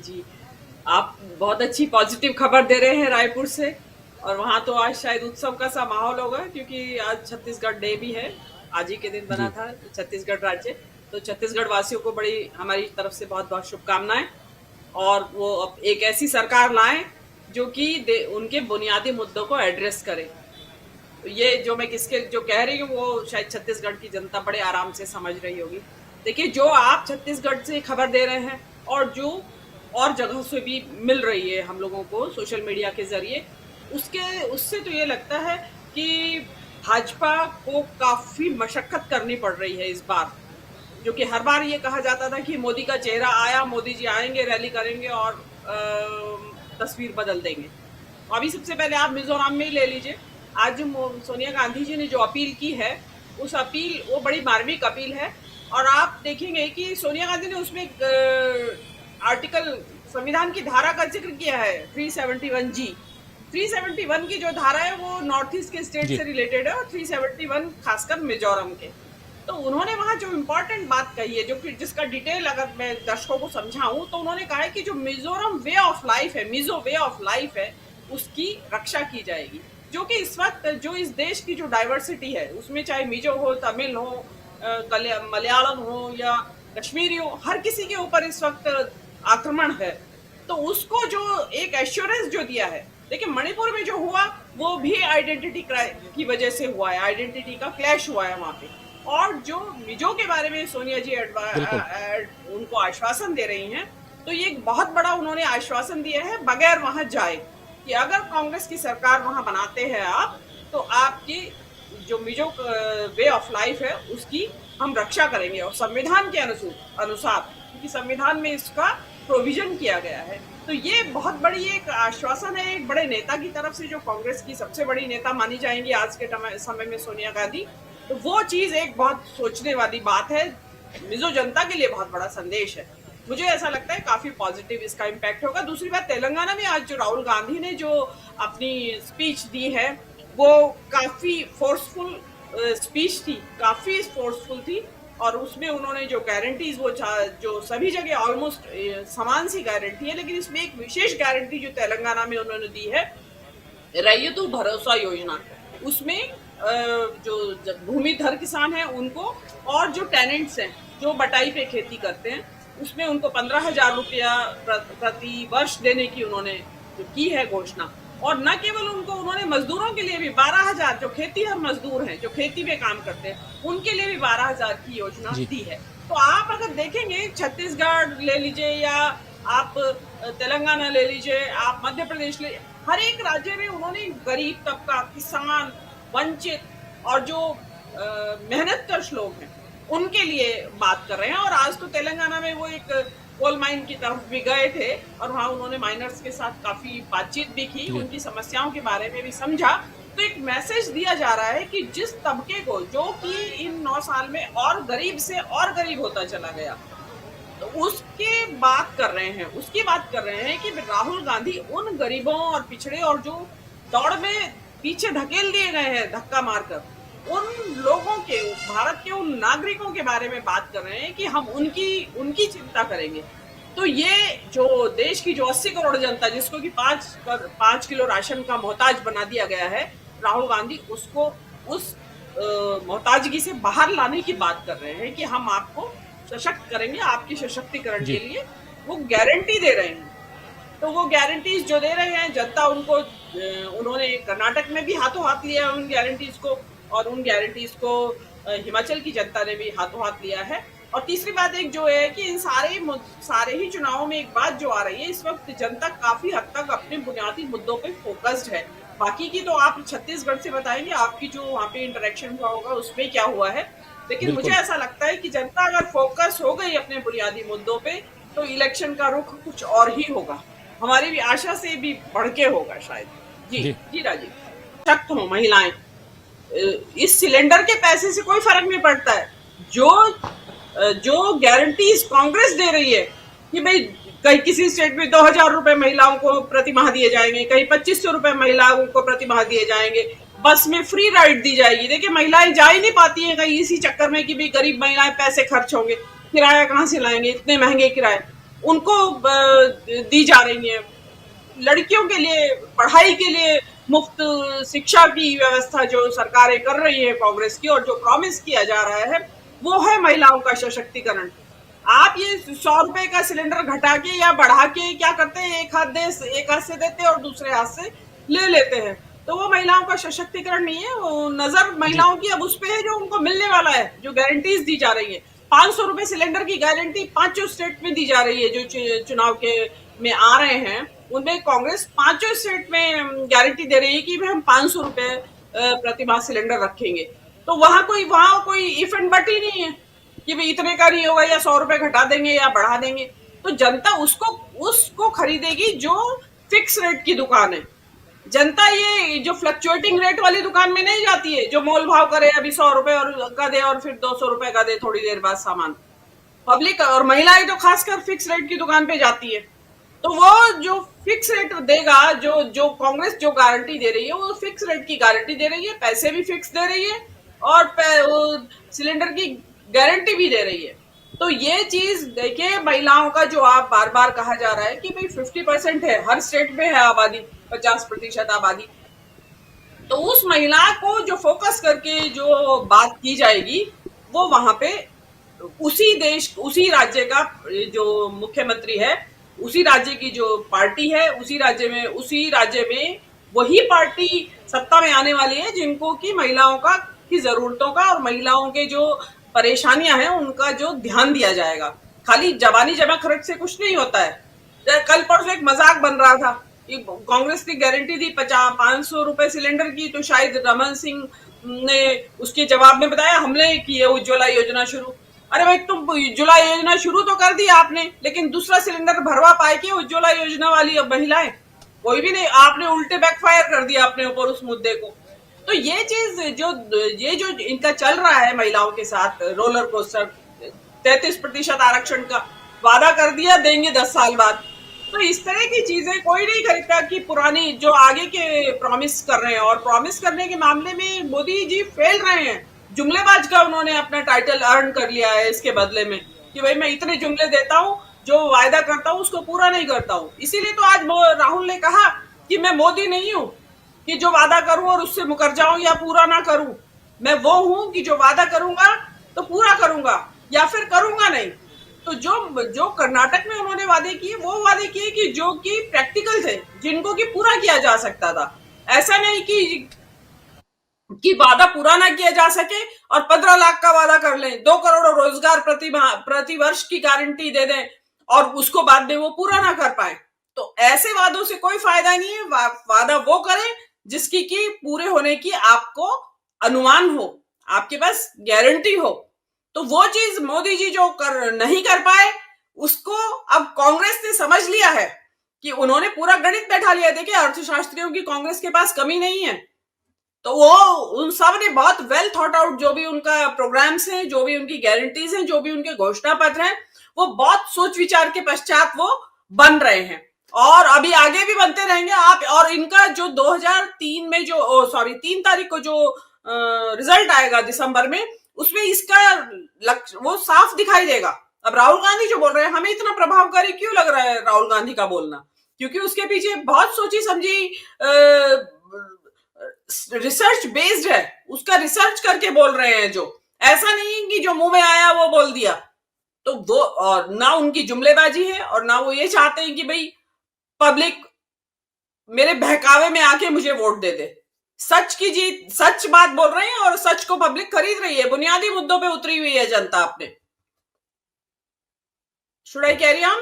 जी, आप बहुत अच्छी पॉजिटिव खबर दे रहे हैं रायपुर से। और वहाँ तो आज शायद उत्सव का सा माहौल होगा, क्योंकि आज छत्तीसगढ़ डे भी है। आज ही के दिन बना जी। था छत्तीसगढ़ राज्य। तो छत्तीसगढ़ वासियों को बड़ी हमारी तरफ से बहुत बहुत शुभकामनाएं। और वो अब एक ऐसी सरकार लाएं जो कि उनके बुनियादी मुद्दों को एड्रेस करे। तो ये जो मैं किसके जो कह रही हूँ वो शायद छत्तीसगढ़ की जनता बड़े आराम से समझ रही होगी। देखिए, जो आप छत्तीसगढ़ से खबर दे रहे हैं और जो और जगह से भी मिल रही है हम लोगों को सोशल मीडिया के जरिए, उसके उससे तो ये लगता है कि भाजपा को काफी मशक्कत करनी पड़ रही है इस बार। जो कि हर बार ये कहा जाता था कि मोदी का चेहरा आया, मोदी जी आएंगे, रैली करेंगे और तस्वीर बदल देंगे। अभी सबसे पहले आप मिजोरम में ही ले लीजिए। आज जो सोनिया गांधी जी ने जो अपील की है, उस अपील वो बड़ी मार्मिक अपील है। और आप देखेंगे कि सोनिया गांधी ने उसमें आर्टिकल संविधान की धारा का जिक्र किया है 371G। 371 की जो धारा है वो नॉर्थ ईस्ट के स्टेट जी। से रिलेटेड है, और 371 खासकर मिजोरम के। तो उन्होंने वहां जो इम्पोर्टेंट बात कही है, जो कि जिसका डिटेल अगर मैं दर्शकों को समझाऊं, तो उन्होंने कहा है कि जो मिजोरम वे ऑफ लाइफ है, मिजो वे ऑफ लाइफ है, उसकी रक्षा की जाएगी। जो कि इस वक्त जो इस देश की जो डाइवर्सिटी है, उसमें चाहे मिजो हो, तमिल हो, मलयालम हो या कश्मीरी हो, हर किसी के ऊपर इस वक्त आक्रमण है। तो उसको जो एक एश्योरेंस जो दिया है, देखिए मणिपुर में जो हुआ वो भी आइडेंटिटी की वजह से हुआ है, आइडेंटिटी का क्लैश हुआ है वहां पे। और जो मिजो के बारे में सोनिया जी बिल्कुल। उनको आश्वासन दे रही हैं, तो ये एक बहुत बड़ा उन्होंने आश्वासन दिया है बगैर वहां जाए, कि अगर कांग्रेस की सरकार वहां बनाते हैं आप, तो आपकी जो मिजो वे ऑफ लाइफ है उसकी हम रक्षा करेंगे, और संविधान के अनुसार, क्योंकि संविधान में इसका प्रोविजन किया गया है। तो ये बहुत बड़ी एक आश्वासन है एक बड़े नेता की तरफ से, जो कांग्रेस की सबसे बड़ी नेता मानी जाएंगी आज के समय में, सोनिया गांधी। तो वो चीज एक बहुत सोचने वाली बात है, मिजो जनता के लिए बहुत बड़ा संदेश है। मुझे ऐसा लगता है काफी पॉजिटिव इसका इम्पैक्ट होगा। दूसरी बात, तेलंगाना में आज जो राहुल गांधी ने जो अपनी स्पीच दी है, वो काफी फोर्सफुल स्पीच थी, काफी फोर्सफुल थी। और उसमें उन्होंने जो गारंटीज वो जो सभी जगह ऑलमोस्ट समान सी गारंटी है, लेकिन इसमें एक विशेष गारंटी जो तेलंगाना में उन्होंने दी है, रैयतु भरोसा योजना। उसमें जो भूमिधर किसान हैं उनको, और जो टेनेंट्स हैं जो बटाई पे खेती करते हैं, उसमें उनको 15,000 रुपया प्रति वर्ष देने की उन्होंने जो की है घोषणा। और न केवल उनको, उन्होंने मजदूरों के लिए भी 12,000, जो खेती हर मजदूर हैं जो खेती में काम करते हैं, उनके लिए भी 12,000 की योजना जी। दी है। तो आप अगर देखेंगे, छत्तीसगढ़ ले लीजिए या आप तेलंगाना ले लीजिए, आप मध्य प्रदेश ले, हर एक राज्य में उन्होंने गरीब तबका, किसान, वंचित और जो मेहनत कश लोग हैं, उनके लिए बात कर रहे हैं। और आज तो तेलंगाना में वो एक कोल माइन की तरफ भी गए थे, और वहां उन्होंने माइनर्स के साथ काफी बातचीत भी की, जी। उनकी समस्याओं के बारे में भी समझा। तो एक मैसेज दिया जा रहा है कि जिस तबके को, जो कि इन 9 साल में और गरीब से और गरीब होता चला गया, तो उसकी बात कर रहे हैं, उसकी बात कर रहे हैं कि राहुल गांधी उन गरीबों और पिछड़े और जो दौड़ में पीछे धकेल दिए गए हैं धक्का मारकर, उन लोगों के, भारत के उन नागरिकों के बारे में बात कर रहे हैं कि हम उनकी उनकी चिंता करेंगे। तो ये जो देश की जो 80 करोड़ जनता, जिसको कि 5 किलो राशन का मोहताज बना दिया गया है, राहुल गांधी उसको उस मोहताजगी से बाहर लाने की बात कर रहे हैं कि हम आपको सशक्त करेंगे, आपके सशक्तिकरण के जी। लिए वो गारंटी दे रहे हैं। तो वो गारंटीज जो दे रहे हैं, जनता उनको, उन्होंने कर्नाटक में भी हाथों हाथ लिया है उन गारंटीज को, और उन गारंटीज को हिमाचल की जनता ने भी हाथों हाथ लिया है। और तीसरी बात एक जो है कि इन सारे ही चुनावों में एक बात जो आ रही है, इस वक्त जनता काफी हद तक अपने बुनियादी मुद्दों पे फोकस्ड है। बाकी की तो आप छत्तीसगढ़ से बताएंगे, आपकी जो वहाँ पे इंटरेक्शन हुआ होगा उसमें क्या हुआ है। लेकिन मुझे बिल्कुल। ऐसा लगता है कि जनता अगर फोकस हो गई अपने बुनियादी मुद्दों पे, तो इलेक्शन का रुख कुछ और ही होगा, हमारी भी आशा से भी बढ़ के होगा शायद। जी जी। जी राजीव। सशक्त हो महिलाएं, इस सिलेंडर के पैसे से कोई फर्क नहीं पड़ता है। जो गारंटीज कांग्रेस दे रही है कि भाई कहीं किसी स्टेट में 2,000 रुपए महिलाओं को प्रति माह दिए जाएंगे, कहीं 2,500 रुपए महिलाओं को प्रति माह दिए जाएंगे, बस में फ्री राइड दी जाएगी। देखिए, महिलाएं जा ही नहीं पाती हैं कहीं इसी चक्कर में कि भाई गरीब महिलाएं पैसे खर्च होंगे, किराया कहाँ से लाएंगे, इतने महंगे किराए। उनको दी जा रही हैं, लड़कियों के लिए पढ़ाई के लिए मुफ्त शिक्षा की व्यवस्था जो सरकारें कर रही है कांग्रेस की, और जो प्रॉमिस किया जा रहा है वो है महिलाओं का सशक्तिकरण। आप ये 100 रुपए का सिलेंडर घटा के या बढ़ा के क्या करते हैं, एक हाथ से देते हैं और दूसरे हाथ से ले लेते हैं, तो वो महिलाओं का सशक्तिकरण नहीं है। वो नजर जी। महिलाओं की अब उस पे है जो उनको मिलने वाला है, जो गारंटीज दी जा रही है। 500 रुपए सिलेंडर की गारंटी 5 स्टेट में दी जा रही है, जो चुनाव के में आ रहे हैं उनमें कांग्रेस 5 स्टेट में गारंटी दे रही है कि हम 500 रुपए प्रति माह सिलेंडर रखेंगे। तो वहां कोई इफ एंड बट ही नहीं है कि भाई इतने का नहीं होगा या 100 रुपए घटा देंगे या बढ़ा देंगे। तो जनता उसको उसको खरीदेगी जो फिक्स रेट की दुकान है। जनता ये जो फ्लक्चुएटिंग रेट वाली दुकान में नहीं जाती है, जो मोल भाव करे, अभी 100 रुपए और का दे और फिर 200 रुपए का दे थोड़ी देर बाद सामान। पब्लिक और महिलाएं तो खासकर फिक्स रेट की दुकान पे जाती है। तो वो जो फिक्स रेट देगा, जो जो कांग्रेस जो गारंटी दे रही है वो फिक्स रेट की गारंटी दे रही है, पैसे भी फिक्स दे रही है और वो सिलेंडर की गारंटी भी दे रही है। तो ये चीज देखिए, महिलाओं का जो आप बार बार कहा जा रहा है कि भाई 50% है, हर स्टेट में है आबादी, 50% आबादी। तो उस महिला को जो फोकस करके जो बात की जाएगी वो वहां पे उसी राज्य का जो मुख्यमंत्री है, उसी राज्य की जो पार्टी है, उसी राज्य में वही पार्टी सत्ता में आने वाली है जिनको की महिलाओं का की जरूरतों का और महिलाओं के जो परेशानियां हैं उनका जो ध्यान दिया जाएगा। खाली जबानी जमा खर्च से कुछ नहीं होता है। कल परसों एक मजाक बन रहा था कि कांग्रेस की गारंटी दी 500 रुपए सिलेंडर की, तो शायद रमन सिंह ने उसके जवाब में बताया हमने की है उज्ज्वला योजना शुरू। अरे भाई, तुम उज्ज्वला योजना शुरू तो कर दी आपने, लेकिन दूसरा सिलेंडर भरवा पाए कि उज्ज्वला योजना वाली महिलाएं? कोई भी नहीं। आपने उल्टे बैकफायर कर दिया अपने ऊपर उस मुद्दे को। तो ये जो इनका चल रहा है महिलाओं के साथ रोलर कोस्टर, 33% आरक्षण का वादा कर दिया देंगे 10 साल बाद। तो इस तरह की चीजें कोई नहीं खरीदता कि पुरानी जो आगे के प्रॉमिस कर रहे हैं, और प्रॉमिस करने के मामले में मोदी जी फेल रहे हैं। जुमलेबाज का उन्होंने अपना टाइटल अर्न कर लिया है इसके बदले में कि भाई मैं इतने जुमले देता हूँ, जो वायदा करता हूँ उसको पूरा नहीं करता हूँ। इसीलिए तो आज राहुल ने कहा कि मैं मोदी नहीं हूँ कि जो वादा करूं और उससे मुकर जाऊं या पूरा ना करूं। मैं वो हूं कि जो वादा करूंगा तो पूरा करूंगा या फिर करूंगा नहीं। तो जो जो कर्नाटक में उन्होंने वादे किए वो वादे किए कि जो कि प्रैक्टिकल थे, जिनको कि पूरा किया जा सकता था। ऐसा नहीं कि वादा पूरा ना किया जा सके और 15 लाख का वादा कर लें, 2 करोड़ रोजगार प्रति वर्ष की गारंटी दे दें और उसको बाद में वो पूरा ना कर पाए। तो ऐसे वादों से कोई फायदा नहीं है। वादा वो करें जिसकी की पूरे होने की आपको अनुमान हो, आपके पास गारंटी हो। तो वो चीज मोदी जी जो नहीं कर पाए, उसको अब कांग्रेस ने समझ लिया है कि उन्होंने पूरा गणित बैठा लिया। देखिए, अर्थशास्त्रियों की कांग्रेस के पास कमी नहीं है। तो वो उन सब ने बहुत वेल थॉट आउट जो भी उनका प्रोग्राम्स हैं, जो भी उनकी गारंटीज हैं, जो भी उनके घोषणा पत्र हैं, वो बहुत सोच विचार के पश्चात वो बन रहे हैं और अभी आगे भी बनते रहेंगे। आप और इनका जो 2003 में जो 3 तारीख को जो रिजल्ट आएगा दिसंबर में, उसमें इसका लक्ष्य वो साफ दिखाई देगा। अब राहुल गांधी जो बोल रहे हैं, हमें इतना प्रभावकारी क्यों लग रहा है राहुल गांधी का बोलना? क्योंकि उसके पीछे बहुत सोची समझी रिसर्च बेस्ड है। उसका रिसर्च करके बोल रहे हैं, जो ऐसा नहीं है कि जो मुंह में आया वो बोल दिया। तो वो, और ना उनकी जुमलेबाजी है और ना वो ये चाहते हैं कि भाई पब्लिक मेरे बहकावे में आके मुझे वोट दे दे। सच बात बोल रहे हैं और सच को पब्लिक खरीद रही है। बुनियादी मुद्दों पे उतरी हुई है जनता अपने। Should I carry on?